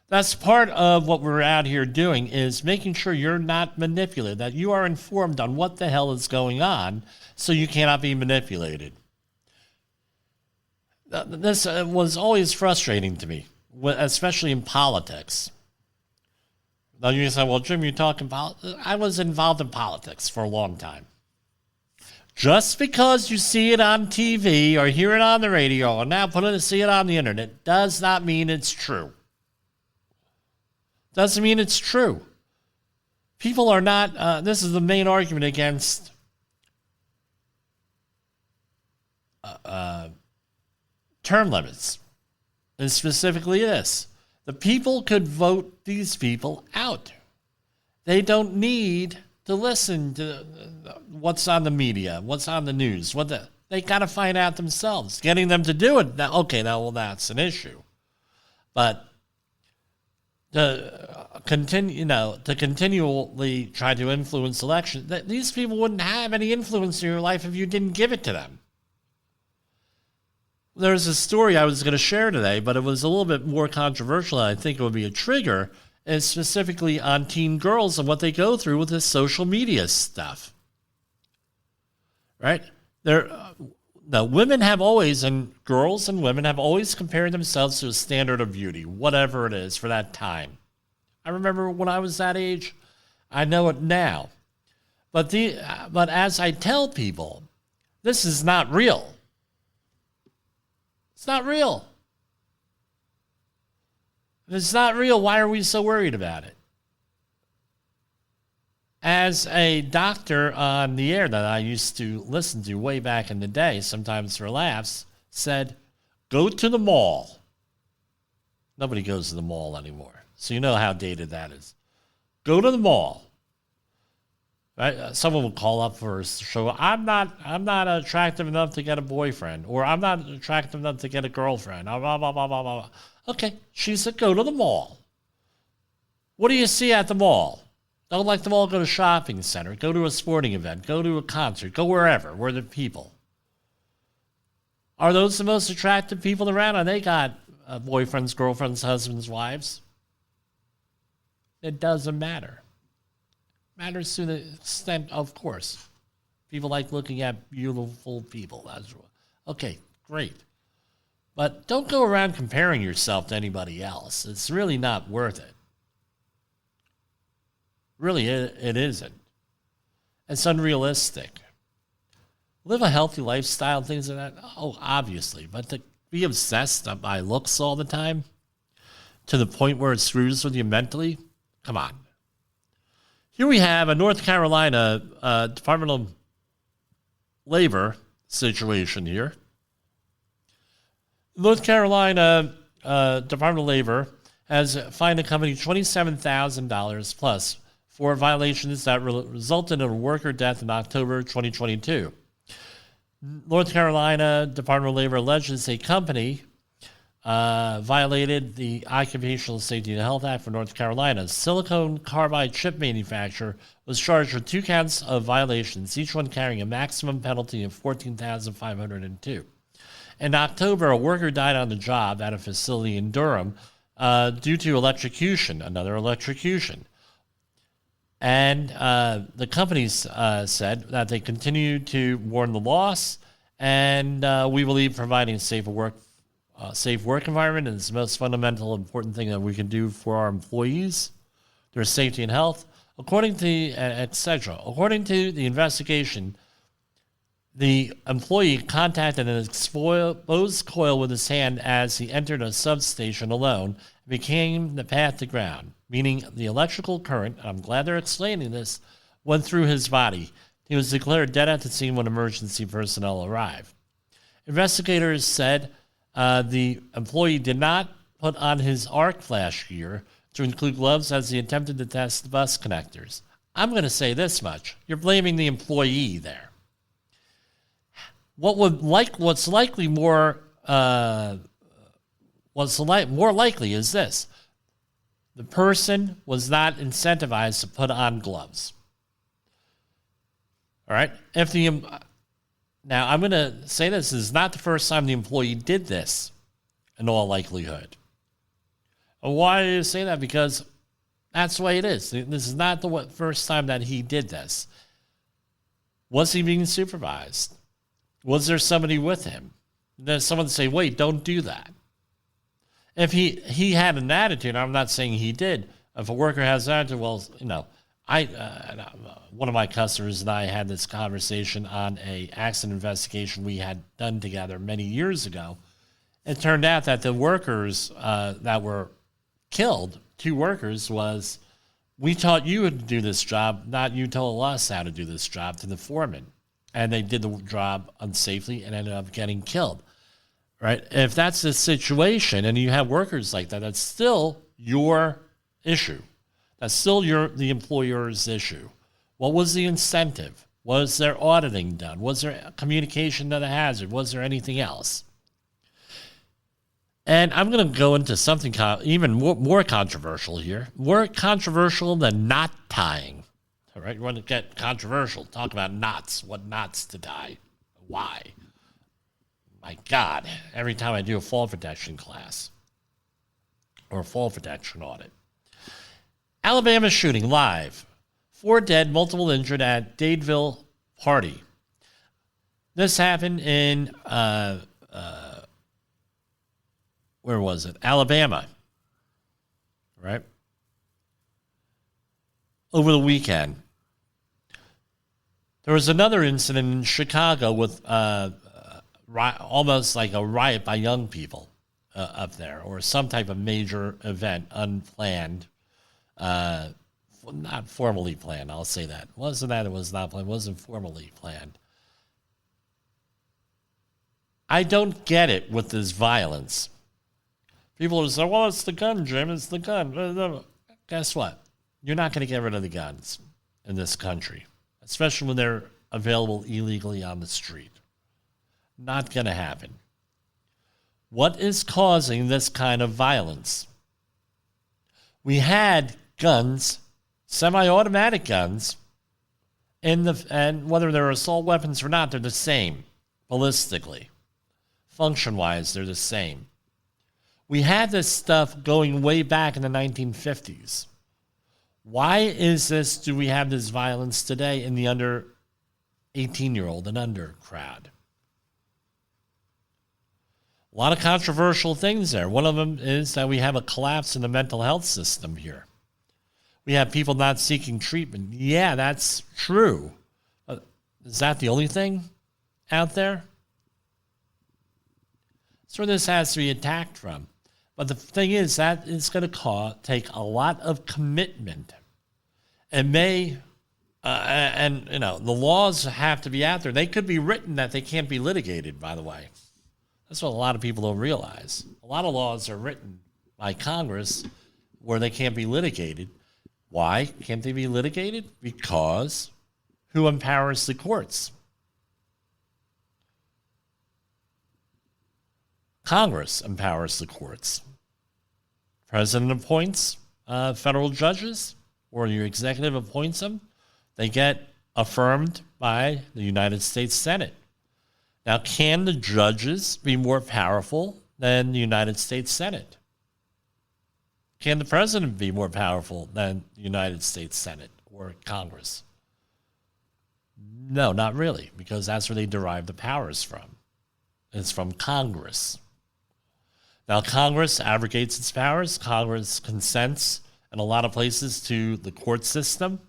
That's part of what we're out here doing, is making sure you're not manipulated, that you are informed on what the hell is going on so you cannot be manipulated. This was always frustrating to me, especially in politics. Now you say, well, Jim, you're talking politics. I was involved in politics for a long time. Just because you see it on TV or hear it on the radio or now see it on the internet does not mean it's true. Doesn't mean it's true. People are not, this is the main argument against term limits. And specifically this. The people could vote these people out. They don't need to listen to what's on the media, what's on the news. They got to find out themselves. Getting them to do it, that's an issue. But to continually try to influence elections, these people wouldn't have any influence in your life if you didn't give it to them. There's a story I was going to share today, but it was a little bit more controversial, and I think it would be a trigger, and specifically on teen girls and what they go through with this social media stuff. Right? Women have always, and girls and women have always compared themselves to a standard of beauty, whatever it is for that time. I remember when I was that age. I know it now. But as I tell people, this is not real. It's not real. If it's not real, why are we so worried about it? As a doctor on the air that I used to listen to way back in the day, sometimes for laughs, said, go to the mall. Nobody goes to the mall anymore. So you know how dated that is. Go to the mall. Right? Someone will call up for a show. I'm not attractive enough to get a boyfriend, or I'm not attractive enough to get a girlfriend. Blah, blah, blah, blah, blah. Okay, she said go to the mall. What do you see at the mall? Don't like the mall, go to a shopping center, go to a sporting event, go to a concert, go wherever, where the people. Are those the most attractive people around? And they got boyfriends, girlfriends, husbands, wives. It doesn't matter. Matters to the extent, of course. People like looking at beautiful people. That's okay, great. But don't go around comparing yourself to anybody else. It's really not worth it. Really, it isn't. It's unrealistic. Live a healthy lifestyle, things like that. Oh, obviously. But to be obsessed by looks all the time to the point where it screws with you mentally, come on. Here we have a North Carolina Department of Labor situation here. North Carolina Department of Labor has fined a company $27,000 plus for violations that resulted in a worker death in October 2022. North Carolina Department of Labor alleges a company violated the Occupational Safety and Health Act for North Carolina. Silicon carbide chip manufacturer was charged with 2 counts of violations, each one carrying a maximum penalty of $14,502. In October, a worker died on the job at a facility in Durham due to electrocution, another electrocution. And the companies said that they continue to mourn the loss, and we believe providing a safe work environment is the most fundamental, important thing that we can do for our employees, their safety and health. According to etc. According to the investigation, the employee contacted an exposed coil with his hand as he entered a substation alone and became the path to ground, meaning the electrical current, I'm glad they're explaining this, went through his body. He was declared dead at the scene when emergency personnel arrived. Investigators said the employee did not put on his arc flash gear to include gloves as he attempted to test the bus connectors. I'm going to say this much. You're blaming the employee there. What's likely more likely is this: the person was not incentivized to put on gloves. All right. Now I'm going to say this is not the first time the employee did this, in all likelihood. And why do you say that? Because that's the way it is. This is not the first time that he did this. Was he being supervised? Was there somebody with him? Then someone say, wait, don't do that. If he had an attitude, I'm not saying he did. If a worker has an attitude, well, one of my customers and I had this conversation on a accident investigation we had done together many years ago. It turned out that the workers that were killed, 2 workers, was we taught you to do this job, not you told us how to do this job, to the foreman. And they did the job unsafely and ended up getting killed, right? If that's the situation and you have workers like that, that's still your issue. That's still the employer's issue. What was the incentive? Was there auditing done? Was there communication to the hazard? Was there anything else? And I'm going to go into something even more controversial here, more controversial than knot tying. All right, you want to get controversial, talk about knots, what knots to tie, why. My God, every time I do a fall protection class or a fall protection audit. Alabama shooting live. 4 dead, multiple injured at Dadeville party. This happened in, where was it? Alabama, right? Over the weekend. There was another incident in Chicago with almost like a riot by young people up there, or some type of major event, unplanned, not formally planned. I'll say that. Wasn't that it was not planned. Wasn't formally planned. I don't get it with this violence. People will say, well, it's the gun, Jim. It's the gun. Guess what? You're not going to get rid of the guns in this country, especially when they're available illegally on the street. Not going to happen. What is causing this kind of violence? We had guns, semi-automatic guns, and whether they're assault weapons or not, they're the same, ballistically. Function-wise, they're the same. We had this stuff going way back in the 1950s. Why do we have this violence today in the under 18-year-old and under crowd? A lot of controversial things there. One of them is that we have a collapse in the mental health system here. We have people not seeking treatment. Yeah, that's true. Is that the only thing out there? That's where this has to be attacked from. But the thing is that it's going to take a lot of commitment. It may, the laws have to be out there. They could be written that they can't be litigated, by the way. That's what a lot of people don't realize. A lot of laws are written by Congress where they can't be litigated. Why can't they be litigated? Because who empowers the courts? Congress empowers the courts. President appoints federal judges, or your executive appoints them. They get affirmed by the United States Senate. Now, can the judges be more powerful than the United States Senate? Can the president be more powerful than the United States Senate or Congress? No, not really, because that's where they derive the powers from. It's from Congress. Now, Congress abrogates its powers. Congress consents in a lot of places to the court system.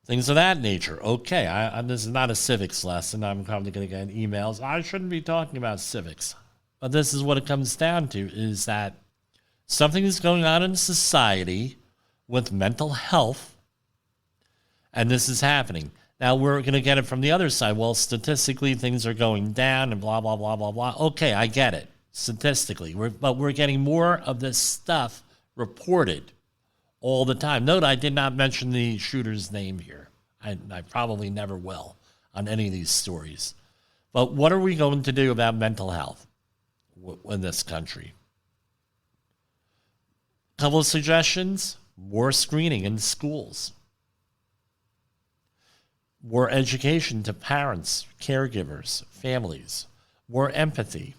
Things of that nature. Okay, this is not a civics lesson. I'm probably going to get emails. I shouldn't be talking about civics. But this is what it comes down to, is that something is going on in society with mental health, and this is happening. Now, we're going to get it from the other side. Well, statistically, things are going down and blah, blah, blah, blah, blah. Okay, I get it, statistically. But we're getting more of this stuff reported all the time. Note, I did not mention the shooter's name here. I probably never will on any of these stories. But what are we going to do about mental health in this country? A couple of suggestions: more screening in schools, more education to parents, caregivers, families, more empathy.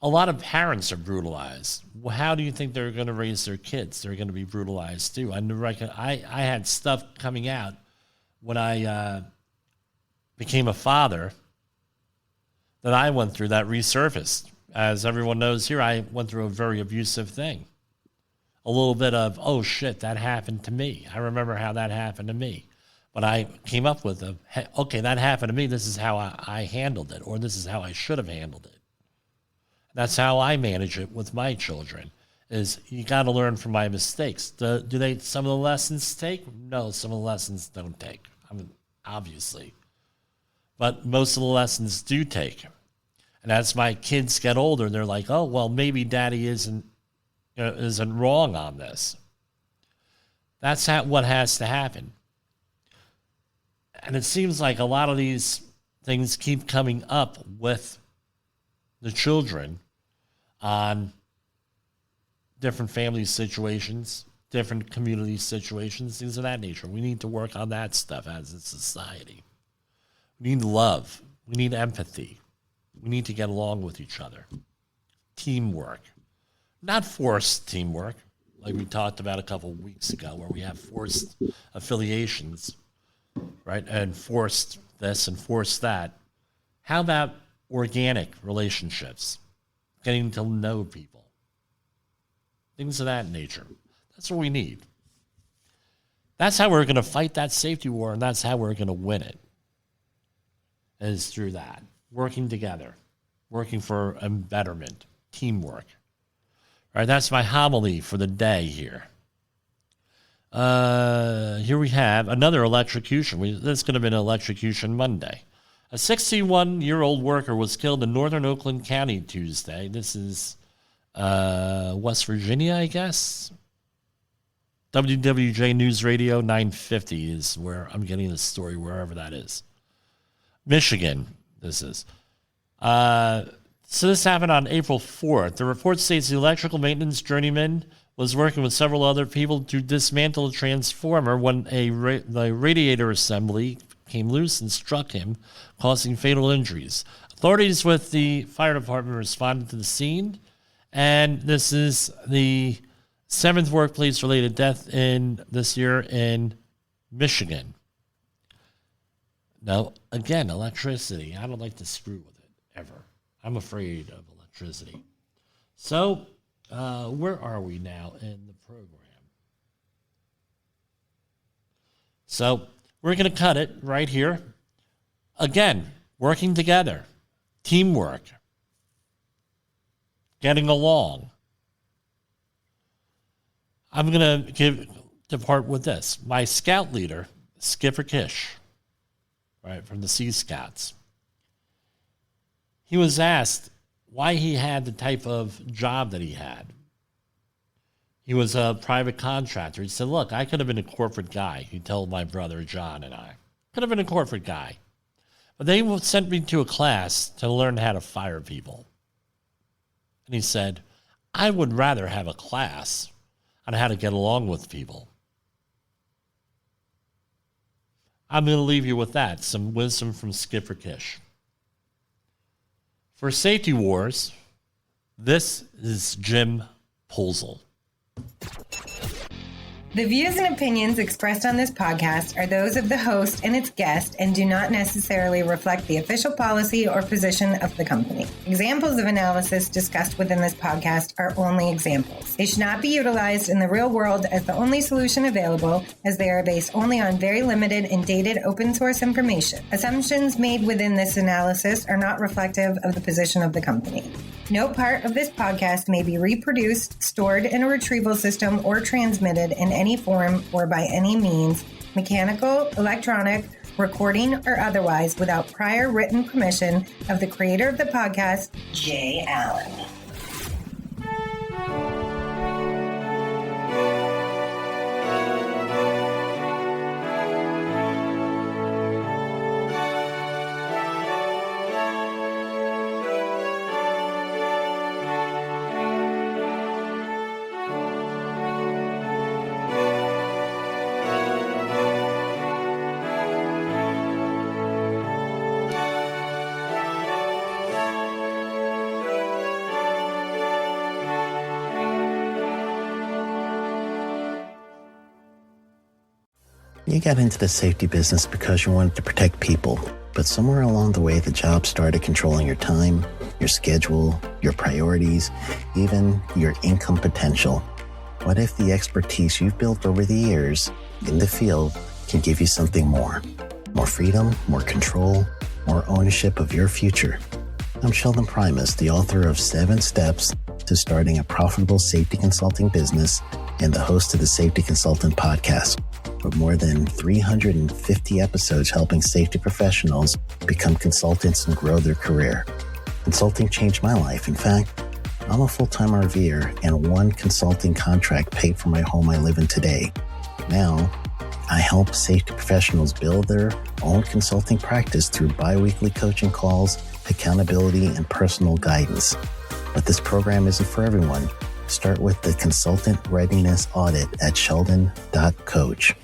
A lot of parents are brutalized. Well, how do you think they're going to raise their kids? They're going to be brutalized too. I had stuff coming out when I became a father that I went through that resurfaced. As everyone knows here, I went through a very abusive thing. A little bit of, oh shit, that happened to me. I remember how that happened to me. But I came up with okay, that happened to me. This is how I handled it, or this is how I should have handled it. That's how I manage it with my children, is you got to learn from my mistakes. Do some of the lessons take? No, some of the lessons don't take. I mean, obviously. But most of the lessons do take. And as my kids get older, they're like, oh, well, maybe daddy isn't wrong on this. That's what has to happen. And it seems like a lot of these things keep coming up with the children on different family situations, different community situations, things of that nature. We need to work on that stuff as a society. We need love. We need empathy. We need to get along with each other. Teamwork. Not forced teamwork, like we talked about a couple of weeks ago, where we have forced affiliations, right? And forced this and forced that. How about organic relationships? Getting to know people. Things of that nature. That's what we need. That's how we're going to fight that safety war, and that's how we're going to win it, is through that. Working together. Working for a betterment. Teamwork. All right, that's my homily for the day here. Here we have another electrocution. This could have been an electrocution Monday. A 61-year-old worker was killed in northern Oakland County Tuesday. This is West Virginia, I guess. WWJ News Radio 950 is where I'm getting this story, wherever that is. Michigan, this is. So this happened on April 4th. The report states the electrical maintenance journeyman was working with several other people to dismantle a transformer when the radiator assembly came loose and struck him, causing fatal injuries. Authorities with the fire department responded to the scene, and this is the 7th workplace-related death this year in Michigan. Now, again, electricity. I don't like to screw with it, ever. I'm afraid of electricity. So, where are we now in the program? So, we're going to cut it right here. Again, working together, teamwork, getting along. I'm going to depart with this. My scout leader, Skipper Kish, right, from the Sea Scouts, he was asked why he had the type of job that he had. He was a private contractor. He said, look, I could have been a corporate guy. He told my brother John and I. Could have been a corporate guy. But they sent me to a class to learn how to fire people. And he said, I would rather have a class on how to get along with people. I'm going to leave you with that, some wisdom from Skipper Kish. For Safety Wars, this is Jim Pulzel. The views and opinions expressed on this podcast are those of the host and its guest and do not necessarily reflect the official policy or position of the company. Examples of analysis discussed within this podcast are only examples. They should not be utilized in the real world as the only solution available, as they are based only on very limited and dated open source information. Assumptions made within this analysis are not reflective of the position of the company. No part of this podcast may be reproduced, stored in a retrieval system, or transmitted in any form or by any means, mechanical, electronic, recording, or otherwise, without prior written permission of the creator of the podcast, Jay Allen. You got into the safety business because you wanted to protect people, but somewhere along the way, the job started controlling your time, your schedule, your priorities, even your income potential. What if the expertise you've built over the years in the field can give you something more? More freedom, more control, more ownership of your future. I'm Sheldon Primus, the author of 7 Steps to Starting a Profitable Safety Consulting Business and the host of the Safety Consultant Podcast, with more than 350 episodes helping safety professionals become consultants and grow their career. Consulting changed my life. In fact, I'm a full-time RVer, and one consulting contract paid for my home I live in today. Now, I help safety professionals build their own consulting practice through bi-weekly coaching calls, accountability, and personal guidance. But this program isn't for everyone. Start with the Consultant Readiness Audit at sheldon.coach.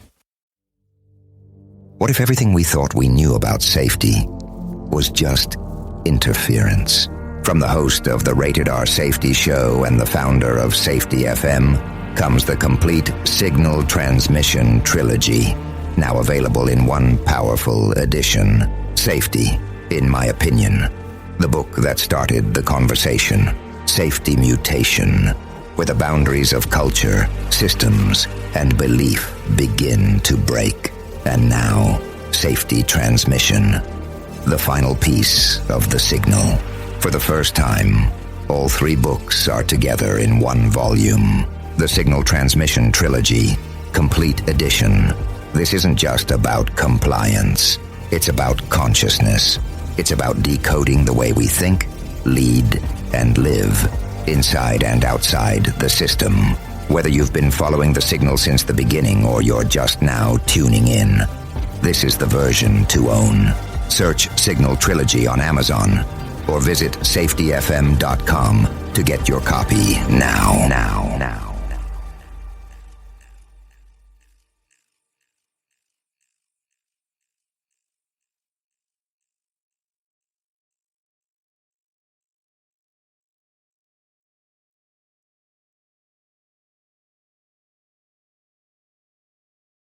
What if everything we thought we knew about safety was just interference? From the host of the Rated R Safety Show and the founder of Safety FM comes the complete signal transmission trilogy, now available in one powerful edition. Safety, in my opinion, the book that started the conversation. Safety Mutation, where the boundaries of culture, systems, and belief begin to break. And now, Safety Transmission, the final piece of the signal. For the first time, All 3 books are together in one volume. The Signal Transmission Trilogy, Complete Edition. This isn't just about compliance. It's about consciousness. It's about decoding the way we think, lead, and live, inside and outside the system. Whether you've been following the signal since the beginning or you're just now tuning in, this is the version to own. Search Signal Trilogy on Amazon or visit safetyfm.com to get your copy now.